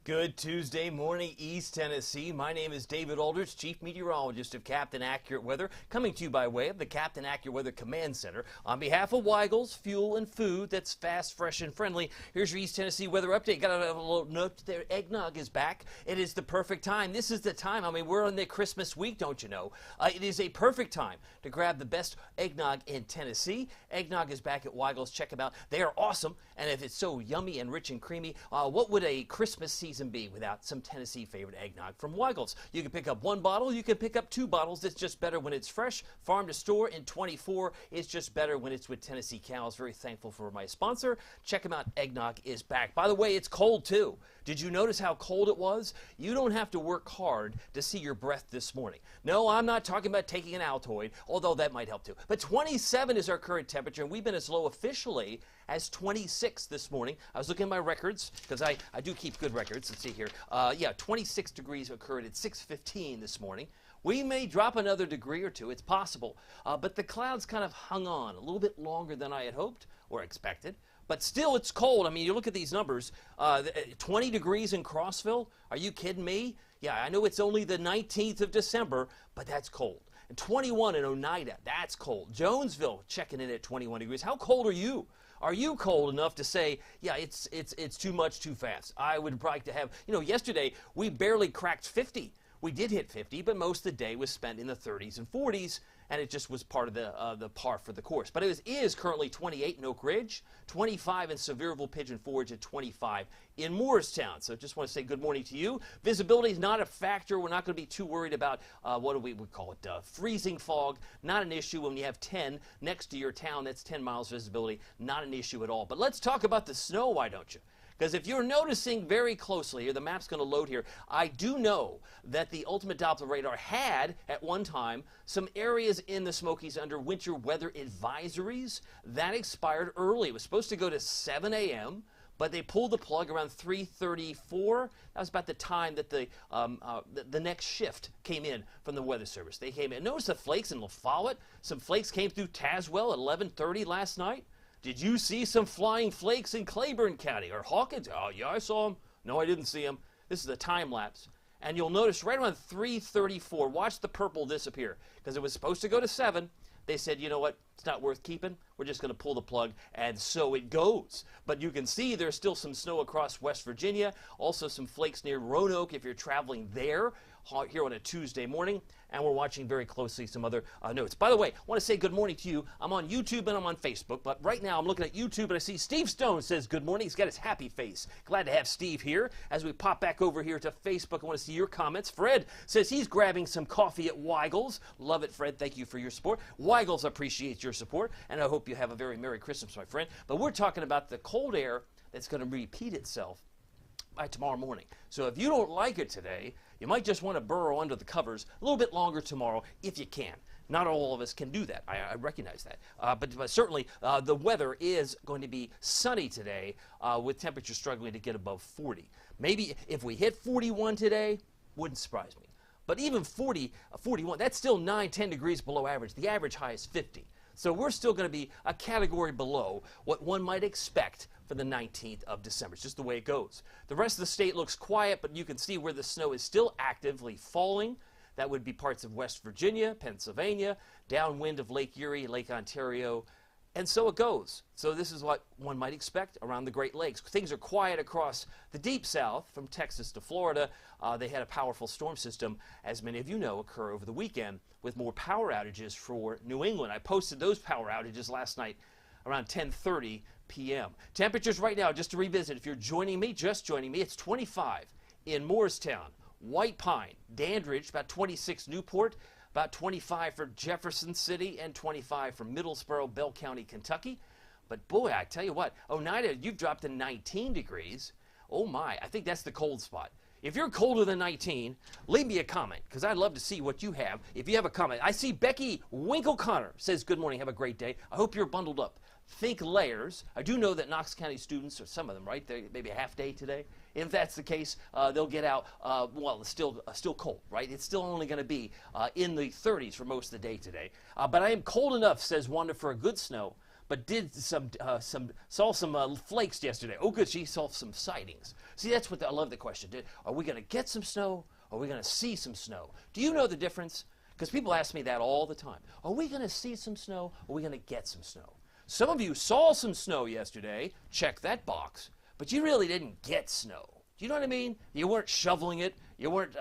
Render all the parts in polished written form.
Good Tuesday morning, East Tennessee. My name is David Aldrich, Chief Meteorologist of Captain Accurate Weather, coming to you by way of the Captain Accurate Weather Command Center. On behalf of Weigel's Fuel and Food that's fast, fresh, and friendly, here's your East Tennessee weather update. Got a little note there. Eggnog is back. It is the perfect time. This is the time. I mean, we're in the Christmas week, don't you know? It is a perfect time to grab the best eggnog in Tennessee. Eggnog is back at Weigel's. Check them out. They are awesome. And if it's so yummy and rich and creamy, what would a Christmas season be without some Tennessee favorite eggnog from Weigel's? You can pick up one bottle, you can pick up two bottles. It's just better when it's fresh. Farm to store in 24. It's just better when it's with Tennessee cows. Very thankful for my sponsor. Check them out. Eggnog is back. By the way, it's cold too. Did you notice how cold it was? You don't have to work hard to see your breath this morning. No, I'm not talking about taking an Altoid, although that might help too. But 27 is our current temperature, and we've been as low officially as 26 this morning. I was looking at my records because I do keep good records. Let's see here. 26 degrees occurred at 6:15 this morning. We may drop another degree or two. It's possible. But the clouds kind of hung on a little bit longer than I had hoped or expected. But still, it's cold. I mean, you look at these numbers. 20 degrees in Crossville. Are you kidding me? Yeah, I know it's only the 19th of December, but that's cold. And 21 in Oneida. That's cold. Jonesville checking in at 21 degrees. How cold are you? Are you cold enough to say, yeah, it's too much too fast? I would like to have, yesterday we barely cracked 50. We did hit 50, but most of the day was spent in the 30s and 40s, and it just was part of the par for the course. But it is currently 28 in Oak Ridge, 25 in Sevierville, Pigeon Forge, and 25 in Morristown. So just want to say good morning to you. Visibility is not a factor. We're not going to be too worried about, what do we call it, freezing fog. Not an issue when you have 10 next to your town. That's 10 miles visibility. Not an issue at all. But let's talk about the snow, why don't you? Because if you're noticing very closely here, the map's going to load here, I do know that the Ultimate Doppler radar had, at one time, some areas in the Smokies under winter weather advisories. That expired early. It was supposed to go to 7 a.m., but they pulled the plug around 3:34. That was about the time that the next shift came in from the Weather Service. They came in. Notice the flakes in La Follette. Some flakes came through Tazewell at 11:30 last night. Did you see some flying flakes in Claiborne County or Hawkins? Oh, yeah, I saw them. No, I didn't see them. This is a time lapse. And you'll notice right around 3:34, watch the purple disappear because it was supposed to go to 7. They said, you know what, it's not worth keeping. We're just going to pull the plug, and so it goes. But you can see there's still some snow across West Virginia, also some flakes near Roanoke if you're traveling there here on a Tuesday morning, and we're watching very closely some other notes. By the way, I want to say good morning to you. I'm on YouTube and I'm on Facebook, but right now I'm looking at YouTube and I see Steve Stone says good morning. He's got his happy face. Glad to have Steve here. As we pop back over here to Facebook, I want to see your comments. Fred says he's grabbing some coffee at Weigel's. Love it, Fred. Thank you for your support. Weigel's appreciates your support, and I hope you have a very Merry Christmas, my friend. But we're talking about the cold air that's going to repeat itself by tomorrow morning. So if you don't like it today, you might just want to burrow under the covers a little bit longer tomorrow if you can. Not all of us can do that. I recognize that. But certainly the weather is going to be sunny today with temperatures struggling to get above 40. Maybe if we hit 41 today, wouldn't surprise me. But even 40, 41, that's still 9, 10 degrees below average. The average high is 50. So we're still going to be a category below what one might expect for the 19th of December. It's just the way it goes. The rest of the state looks quiet, but you can see where the snow is still actively falling. That would be parts of West Virginia, Pennsylvania, downwind of Lake Erie, Lake Ontario, and so it goes. So this is what one might expect around the Great Lakes. Things are quiet across the deep south, from Texas to Florida. They had a powerful storm system, as many of you know, occur over the weekend with more power outages for New England. I posted those power outages last night around 10:30 p.m. Temperatures right now, just to revisit, if you're joining me, just joining me, it's 25 in Morristown, White Pine, Dandridge, about 26 Newport, about 25 for Jefferson City, and 25 for Middlesboro, Bell County, Kentucky. But boy, I tell you what, Oneida, you've dropped to 19 degrees. Oh my, I think that's the cold spot. If you're colder than 19, leave me a comment, because I'd love to see what you have. If you have a comment, I see Becky Winkle-Connor says, good morning, have a great day. I hope you're bundled up. Think layers. I do know that Knox County students, or some of them, right, they maybe a half day today. If that's the case, they'll get out, well, it's still cold, right? It's still only going to be in the 30s for most of the day today. But I am cold enough, says Wanda, for a good snow. but did saw some flakes yesterday. Oh, good, she saw some sightings. See, that's what I love the question. Are we going to get some snow? Or are we going to see some snow? Do you know the difference? Because people ask me that all the time. Are we going to see some snow? Or are we going to get some snow? Some of you saw some snow yesterday. Check that box. But you really didn't get snow. Do you know what I mean? You weren't shoveling it. You weren't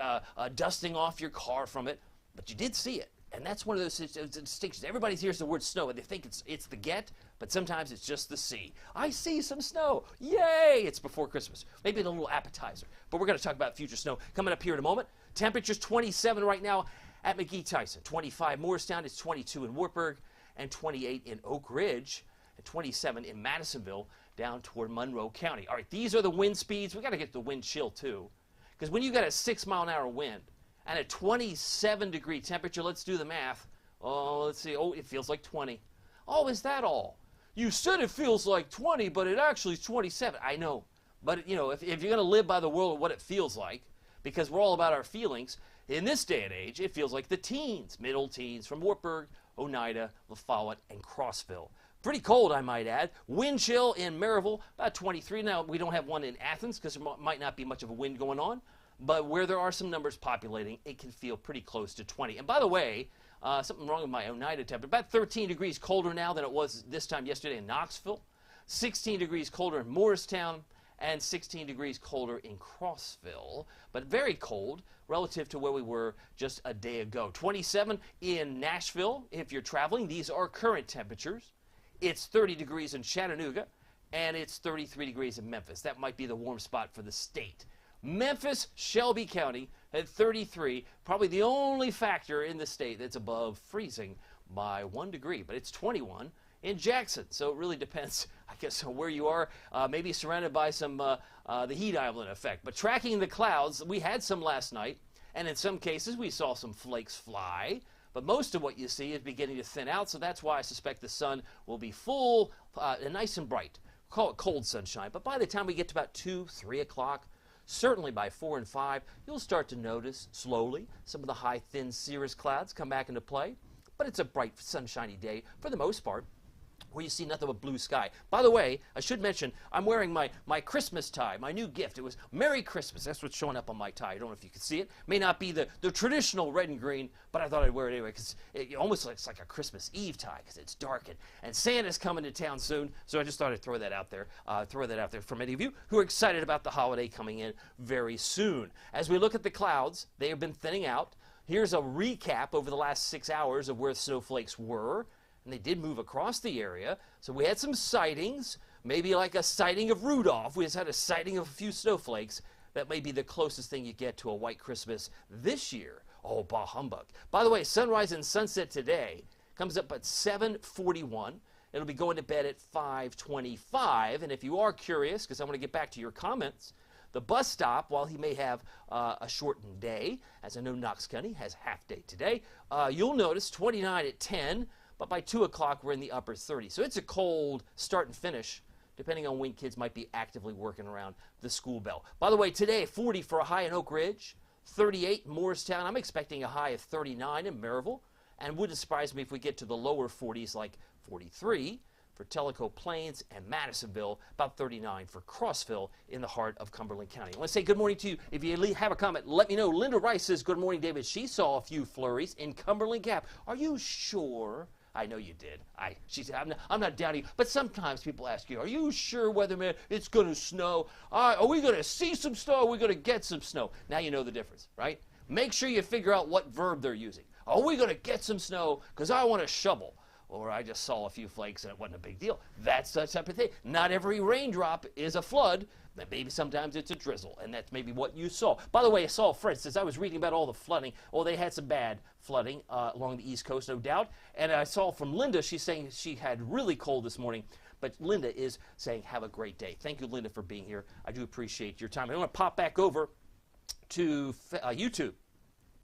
dusting off your car from it. But you did see it. And that's one of those distinctions. Everybody hears the word snow and they think it's the get, but sometimes it's just the see. I see some snow. Yay! It's before Christmas. Maybe a little appetizer. But we're going to talk about future snow coming up here in a moment. Temperatures 27 right now at McGee-Tyson. 25 Morristown. It's 22 in Wartburg and 28 in Oak Ridge and 27 in Madisonville down toward Monroe County. All right, these are the wind speeds. We got to get the wind chill too, because when you got a 6-mile-an-hour wind and a 27-degree temperature, let's do the math. Oh, let's see. Oh, it feels like 20. Oh, is that all? You said it feels like 20, but it actually is 27. I know. But, you know, if you're going to live by the world of what it feels like, because we're all about our feelings, in this day and age, it feels like the teens, middle teens, from Wartburg, Oneida, La Follette, and Crossville. Pretty cold, I might add. Wind chill in Maryville, about 23. Now, we don't have one in Athens because there might not be much of a wind going on. But where there are some numbers populating, it can feel pretty close to 20. And by the way, something wrong with my Oneida temperature. About 13 degrees colder now than it was this time yesterday in Knoxville. 16 degrees colder in Morristown. And 16 degrees colder in Crossville. But very cold relative to where we were just a day ago. 27 in Nashville. If you're traveling, these are current temperatures. It's 30 degrees in Chattanooga. And it's 33 degrees in Memphis. That might be the warm spot for the state. Memphis, Shelby County at 33, probably the only factor in the state that's above freezing by 1 degree, but it's 21 in Jackson. So it really depends, I guess, on where you are. Maybe surrounded by some the heat island effect. But tracking the clouds, we had some last night, and in some cases we saw some flakes fly. But most of what you see is beginning to thin out, so that's why I suspect the sun will be full and nice and bright. Call it cold sunshine. But by the time we get to about 2, 3 o'clock, certainly by 4 and 5, you'll start to notice slowly some of the high, thin cirrus clouds come back into play. But it's a bright, sunshiny day for the most part, where you see nothing but blue sky. By the way, I should mention, I'm wearing my Christmas tie, my new gift. It was Merry Christmas. That's what's showing up on my tie. I don't know if you can see it. May not be the traditional red and green, but I thought I'd wear it anyway because it almost looks like a Christmas Eve tie because it's dark. And Santa's coming to town soon, so I just thought I'd throw that out there for many of you who are excited about the holiday coming in very soon. As we look at the clouds, they have been thinning out. Here's a recap over the last 6 hours of where snowflakes were. And they did move across the area. So we had some sightings, maybe like a sighting of Rudolph. We just had a sighting of a few snowflakes. That may be the closest thing you get to a white Christmas this year. Oh, bah humbug. By the way, sunrise and sunset today comes up at 7:41. It'll be going to bed at 5:25. And if you are curious, because I want to get back to your comments, the bus stop, while he may have a shortened day, as I know Knox County has half day today, you'll notice 29 at 10. But by 2 o'clock, we're in the upper 30s. So it's a cold start and finish, depending on when kids might be actively working around the school bell. By the way, today, 40 for a high in Oak Ridge, 38 in Morristown. I'm expecting a high of 39 in Maryville. And wouldn't surprise me if we get to the lower 40s, like 43 for Tellico Plains and Madisonville, about 39 for Crossville in the heart of Cumberland County. I want to say good morning to you. If you have a comment, let me know. Linda Rice says, good morning, David. She saw a few flurries in Cumberland Gap. Are you sure? I know you did. She said, I'm not doubting you. But sometimes people ask you, are you sure, weatherman, it's going to snow? Are we going to see some snow? Are we going to get some snow? Now you know the difference, right? Make sure you figure out what verb they're using. Are we going to get some snow because I want to shovel? Or I just saw a few flakes and it wasn't a big deal. That's that type of thing. Not every raindrop is a flood. Maybe sometimes it's a drizzle, and that's maybe what you saw. By the way, I saw, for instance, I was reading about all the flooding. Oh, they had some bad flooding along the East Coast, no doubt. And I saw from Linda, she's saying she had really cold this morning. But Linda is saying, have a great day. Thank you, Linda, for being here. I do appreciate your time. I want to pop back over to YouTube.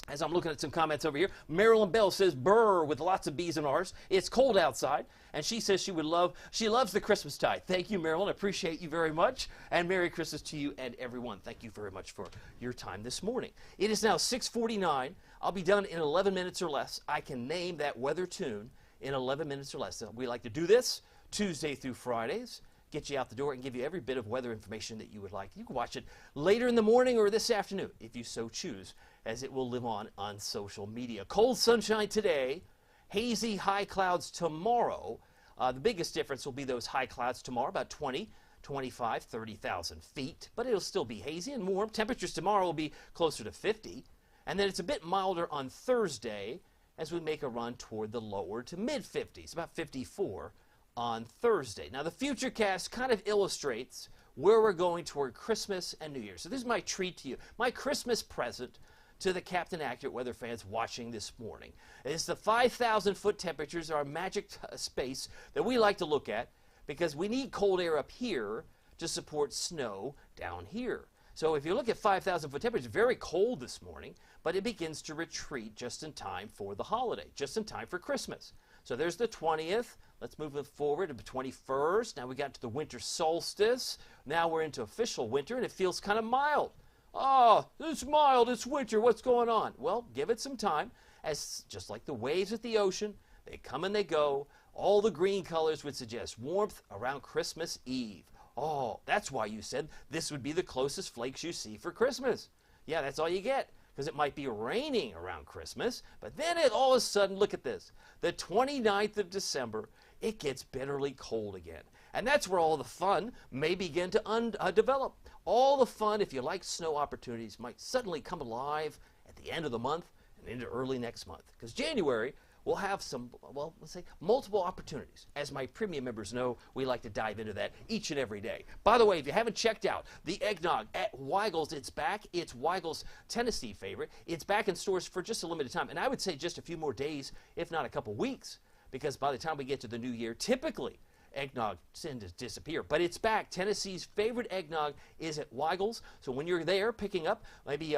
As I'm looking at some comments over here, Marilyn Bell says, brr, with lots of B's and R's. It's cold outside, and she says she loves the Christmas tide. Thank you, Marilyn. I appreciate you very much, and Merry Christmas to you and everyone. Thank you very much for your time this morning. It is now 6:49. I'll be done in 11 minutes or less. I can name that weather tune in 11 minutes or less. We like to do this Tuesday through Fridays. Get you out the door and give you every bit of weather information that you would like. You can watch it later in the morning or this afternoon, if you so choose, as it will live on social media. Cold sunshine today, hazy high clouds tomorrow. The biggest difference will be those high clouds tomorrow, about 20, 25, 30,000 feet, but it'll still be hazy and warm. Temperatures tomorrow will be closer to 50, and then it's a bit milder on Thursday as we make a run toward the lower to mid-50s, about 54 on Thursday. Now, the Futurecast kind of illustrates where we're going toward Christmas and New Year. So this is my treat to you, my Christmas present to the Captain Accurate weather fans watching this morning. It's the 5,000-foot temperatures, our magic space that we like to look at because we need cold air up here to support snow down here. So if you look at 5,000-foot temperatures, very cold this morning, but it begins to retreat just in time for the holiday, just in time for Christmas. So there's the 20th. Let's move it forward to the 21st. Now we got to the winter solstice. Now we're into official winter, and it feels kind of mild. Oh, it's mild, it's winter, what's going on? Well, give it some time, as just like the waves at the ocean, they come and they go. All the green colors would suggest warmth around Christmas Eve. Oh, that's why you said this would be the closest flakes you see for Christmas. Yeah, that's all you get, because it might be raining around Christmas, but then all of a sudden, look at this, the 29th of December, it gets bitterly cold again. And that's where all the fun may begin to develop. All the fun, if you like snow opportunities, might suddenly come alive at the end of the month and into early next month. Because January will have some, well, let's say, multiple opportunities. As my premium members know, we like to dive into that each and every day. By the way, if you haven't checked out the eggnog at Weigel's, it's back. It's Weigel's Tennessee favorite. It's back in stores for just a limited time. And I would say just a few more days, if not a couple weeks, because by the time we get to the new year, typically eggnog tends to disappear, but it's back. Tennessee's favorite eggnog is at Weigel's. So when you're there picking up, maybe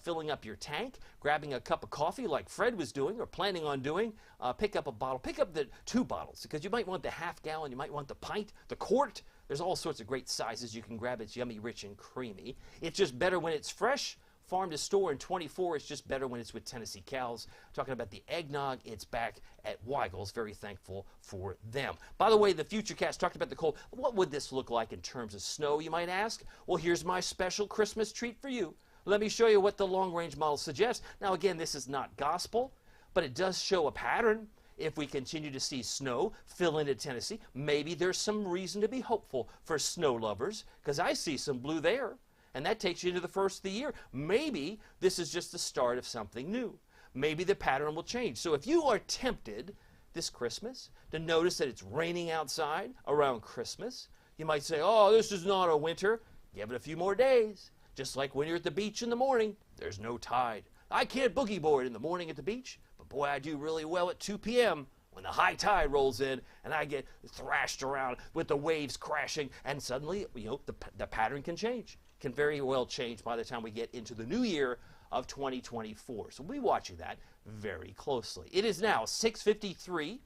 filling up your tank, grabbing a cup of coffee like Fred was doing or planning on doing, pick up a bottle, pick up the 2 bottles, because you might want the half gallon, you might want the pint, the quart. There's all sorts of great sizes you can grab. It's yummy, rich, and creamy. It's just better when it's fresh. Farm to store in 24, it's just better when it's with Tennessee cows. Talking about the eggnog, it's back at Weigel's. Very thankful for them. By the way, the Futurecast talked about the cold. What would this look like in terms of snow, you might ask? Well, here's my special Christmas treat for you. Let me show you what the long-range model suggests. Now, again, this is not gospel, but it does show a pattern. If we continue to see snow fill into Tennessee, maybe there's some reason to be hopeful for snow lovers, because I see some blue there. And that takes you into the first of the year. Maybe this is just the start of something new. Maybe the pattern will change. So if you are tempted this Christmas to notice that it's raining outside around Christmas, you might say, oh, this is not a winter. Give it a few more days. Just like when you're at the beach in the morning, there's no tide. I can't boogie board in the morning at the beach, but boy, I do really well at 2 p.m. when the high tide rolls in and I get thrashed around with the waves crashing, and suddenly, the pattern can change. Can very well change by the time we get into the new year of 2024. So we'll be watching that very closely. It is now 6:53,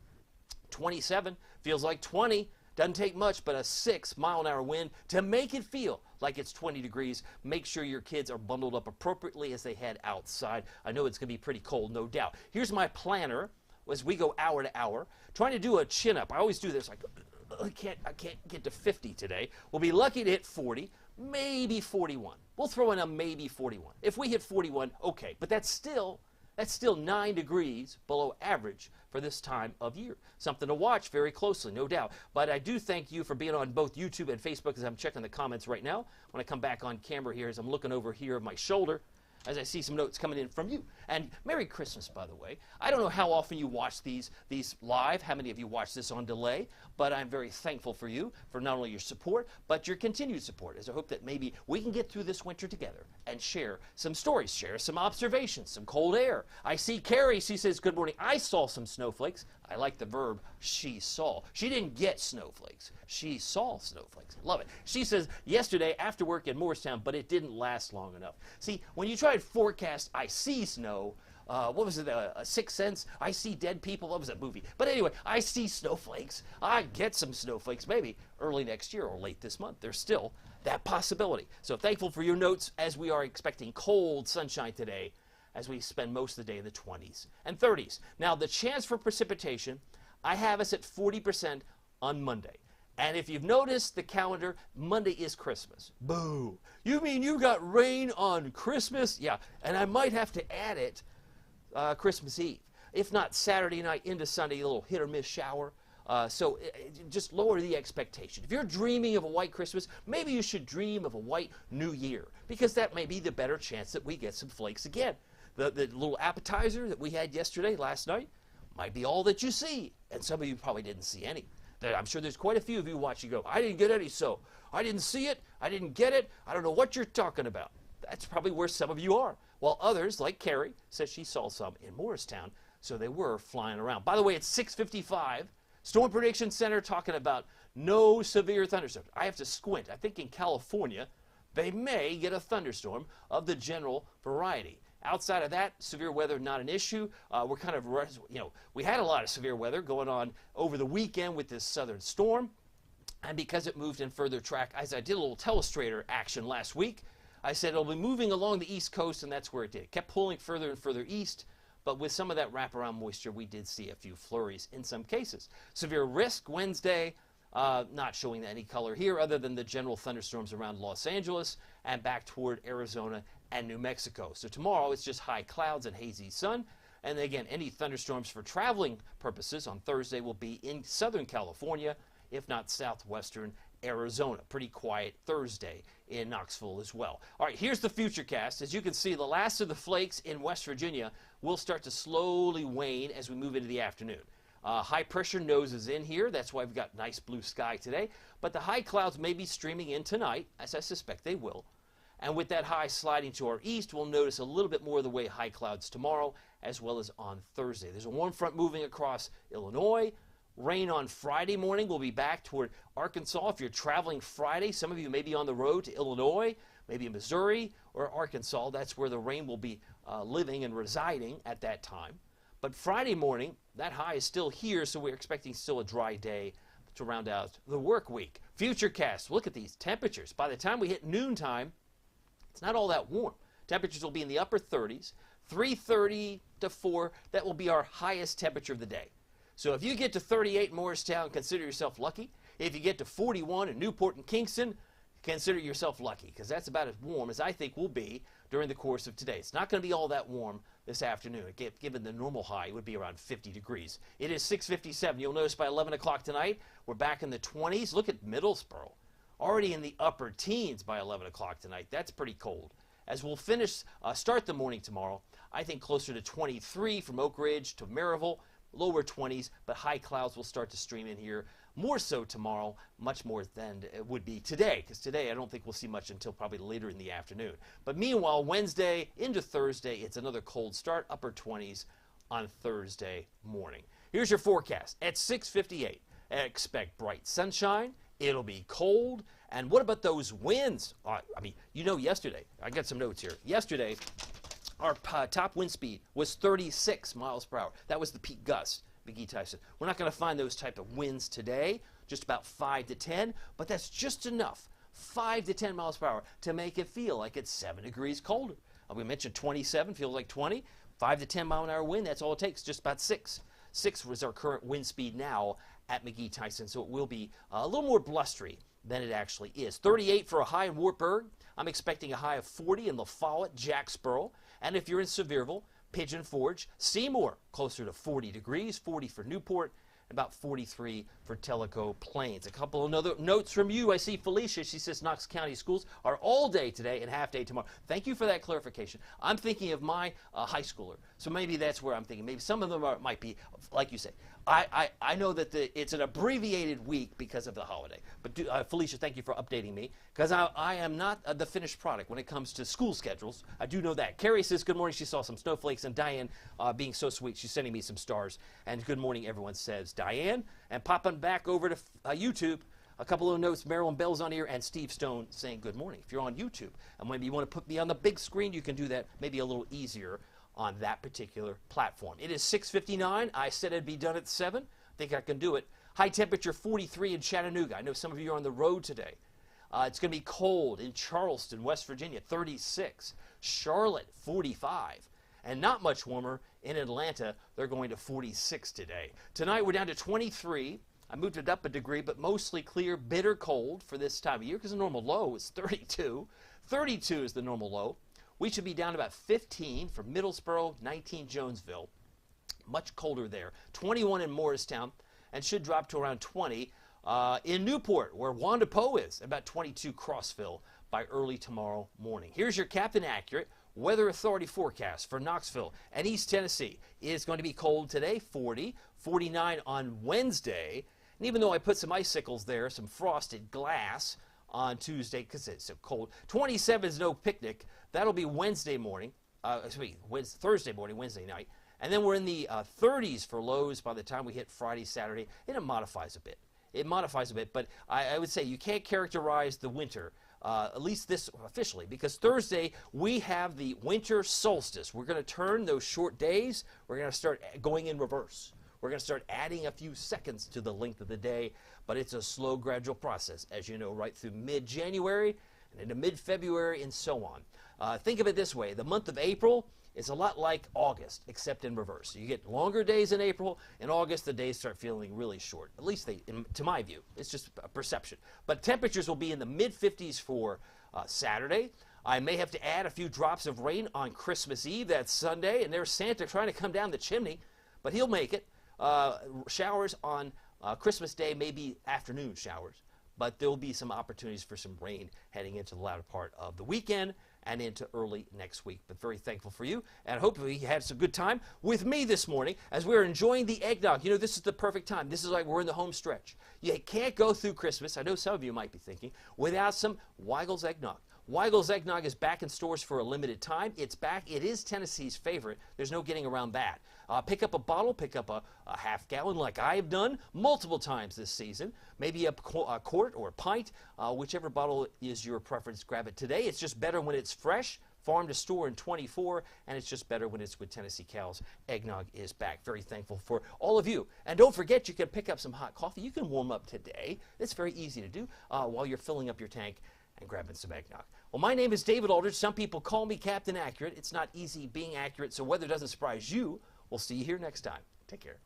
27, feels like 20. Doesn't take much but a 6-mile-an-hour wind to make it feel like it's 20 degrees. Make sure your kids are bundled up appropriately as they head outside. I know it's going to be pretty cold, no doubt. Here's my planner as we go hour to hour, trying to do a chin-up. I always do this, like, I can't get to 50 today. We'll be lucky to hit 40. Maybe 41. We'll throw in a maybe 41. If we hit 41, okay. But that's still 9 degrees below average for this time of year. Something to watch very closely, no doubt. But I do thank you for being on both YouTube and Facebook as I'm checking the comments right now. When I come back on camera here, as I'm looking over here of my shoulder, as I see some notes coming in from you. And Merry Christmas, by the way. I don't know how often you watch these live, how many of you watch this on delay, but I'm very thankful for you, for not only your support, but your continued support, as I hope that maybe we can get through this winter together and share some stories, share some observations, some cold air. I see Carrie, she says, good morning. I saw some snowflakes. I like the verb, she saw. She didn't get snowflakes. She saw snowflakes. Love it. She says, yesterday after work in Morristown, but it didn't last long enough. See, when you try to forecast, I see snow, what was it, Sixth Sense? I see dead people. What was that movie? But anyway, I see snowflakes. I get some snowflakes maybe early next year or late this month. There's still that possibility. So thankful for your notes as we are expecting cold sunshine today as we spend most of the day in the 20s and 30s. Now, the chance for precipitation, I have us at 40% on Monday. And if you've noticed the calendar, Monday is Christmas. Boo. You mean you got rain on Christmas? Yeah, and I might have to add it Christmas Eve. If not Saturday night into Sunday, a little hit or miss shower. So just lower the expectation. If you're dreaming of a white Christmas, maybe you should dream of a white New Year, because that may be the better chance that we get some flakes again. The little appetizer that we had last night, might be all that you see. And some of you probably didn't see any. I'm sure there's quite a few of you watching go, I didn't get any, so I didn't see it, I didn't get it, I don't know what you're talking about. That's probably where some of you are. While others, like Carrie, says she saw some in Morristown, so they were flying around. By the way, it's 6:55. Storm Prediction Center talking about no severe thunderstorms. I have to squint. I think in California, they may get a thunderstorm of the general variety. Outside of that, severe weather, not an issue. We're kind of, we had a lot of severe weather going on over the weekend with this southern storm. And because it moved in further track, as I did a little telestrator action last week, I said it'll be moving along the east coast, and that's where it did. It kept pulling further and further east. But with some of that wraparound moisture, we did see a few flurries in some cases. Severe risk Wednesday, not showing any color here other than the general thunderstorms around Los Angeles and back toward Arizona and New Mexico. So tomorrow it's just high clouds and hazy sun. And again, any thunderstorms for traveling purposes on Thursday will be in Southern California, if not southwestern Arizona. Pretty quiet Thursday in Knoxville as well. All right, here's the futurecast. As you can see, the last of the flakes in West Virginia will start to slowly wane as we move into the afternoon. High pressure noses in here. That's why we've got nice blue sky today. But the high clouds may be streaming in tonight, as I suspect they will. And with that high sliding to our east, we'll notice a little bit more of the way high clouds tomorrow, as well as on Thursday. There's a warm front moving across Illinois. Rain on Friday morning. We'll be back toward Arkansas. If you're traveling Friday, some of you may be on the road to Illinois, maybe in Missouri or Arkansas. That's where the rain will be living and residing at that time. But Friday morning, that high is still here, so we're expecting still a dry day to round out the work week. Futurecast, look at these temperatures. By the time we hit noontime, it's not all that warm. Temperatures will be in the upper 30s. 3:30 to 4, that will be our highest temperature of the day. So if you get to 38 in Morristown, consider yourself lucky. If you get to 41 in Newport and Kingston, consider yourself lucky, because that's about as warm as I think will be during the course of today. It's not going to be all that warm this afternoon. Given the normal high, it would be around 50 degrees. It is 6:57. You'll notice by 11 o'clock tonight, we're back in the 20s. Look at Middlesboro. Already in the upper teens by 11 o'clock tonight. That's pretty cold. As we'll start the morning tomorrow, I think closer to 23 from Oak Ridge to Maryville, lower 20s, but high clouds will start to stream in here. More so tomorrow, much more than it would be today, because today I don't think we'll see much until probably later in the afternoon. But meanwhile, Wednesday into Thursday, it's another cold start, upper 20s on Thursday morning. Here's your forecast. At 6:58, expect bright sunshine. It'll be cold. And what about those winds? Yesterday, I got some notes here. Yesterday, our top wind speed was 36 miles per hour. That was the peak gust, McGee Tyson. We're not going to find those type of winds today, just about 5 to 10, but that's just enough, 5 to 10 miles per hour, to make it feel like it's 7 degrees colder. We mentioned 27, feels like 20. 5 to 10 mile an hour wind, that's all it takes, just about 6. 6 was our current wind speed now at McGee Tyson, so it will be a little more blustery than it actually is. 38 for a high in Wartburg. I'm expecting a high of 40 in La Follette, Jacksboro. And if you're in Sevierville, Pigeon Forge, Seymour, closer to 40 degrees, 40 for Newport, about 43 for Tellico Plains. A couple of other notes from you. I see Felicia. She says Knox County schools are all day today and half day tomorrow. Thank you for that clarification. I'm thinking of my high schooler, so maybe that's where I'm thinking. Maybe some of them might be, like you say. I know that it's an abbreviated week because of the holiday. But Felicia, thank you for updating me, because I am not the finished product when it comes to school schedules. I do know that. Carrie says good morning. She saw some snowflakes. And Diane, being so sweet, she's sending me some stars. And good morning, everyone, says Diane. And popping back over to YouTube, a couple of notes. Marilyn Bell's on here, and Steve Stone saying good morning. If you're on YouTube and maybe you want to put me on the big screen, you can do that maybe a little easier on that particular platform. It is 6:59. I said it'd be done at 7. I think I can do it. High temperature 43 in Chattanooga. I know some of you are on the road today. It's going to be cold in Charleston, West Virginia, 36. Charlotte, 45. And not much warmer in Atlanta. They're going to 46 today. Tonight we're down to 23. I moved it up a degree, but mostly clear, bitter cold for this time of year because the normal low is 32. 32 is the normal low. We should be down about 15 for Middlesboro, 19 Jonesville. Much colder there. 21 in Morristown, and should drop to around 20 in Newport, where Wanda Poe is, about 22 Crossville by early tomorrow morning. Here's your Captain Accurate Weather Authority forecast for Knoxville and East Tennessee. It is going to be cold today, 40, 49 on Wednesday. And even though I put some icicles there, some frosted glass on Tuesday because it's so cold, 27 is no picnic. That'll be Wednesday morning, Thursday morning, Wednesday night. And then we're in the 30s for lows by the time we hit Friday, Saturday, and it modifies a bit. It modifies a bit, but I would say you can't characterize the winter, at least this officially, because Thursday we have the winter solstice. We're going to turn those short days, we're going to start going in reverse. We're going to start adding a few seconds to the length of the day, but it's a slow, gradual process, as you know, right through mid-January and into mid-February and so on. Think of it this way. The month of April is a lot like August, except in reverse. You get longer days in April. In August, the days start feeling really short. At least to my view. It's just a perception. But temperatures will be in the mid-50s for Saturday. I may have to add a few drops of rain on Christmas Eve. That's Sunday. And there's Santa trying to come down the chimney, but he'll make it. Showers on Christmas Day, maybe afternoon showers. But there will be some opportunities for some rain heading into the latter part of the weekend and into early next week. But very thankful for you, and hopefully you had some good time with me this morning as we're enjoying the eggnog. You know, this is the perfect time. This is like we're in the home stretch. You can't go through Christmas, I know some of you might be thinking, without some Weigel's eggnog. Weigel's eggnog is back in stores for a limited time. It's back. It is Tennessee's favorite. There's no getting around that. Pick up a bottle, pick up a half gallon like I have done multiple times this season. Maybe a quart or a pint, whichever bottle is your preference, grab it today. It's just better when it's fresh, farm to store in 24, and it's just better when it's with Tennessee Cows. Eggnog is back. Very thankful for all of you. And don't forget, you can pick up some hot coffee. You can warm up today. It's very easy to do while you're filling up your tank and grabbing some eggnog. Well, my name is David Aldridge. Some people call me Captain Accurate. It's not easy being accurate, so weather doesn't surprise you. We'll see you here next time. Take care.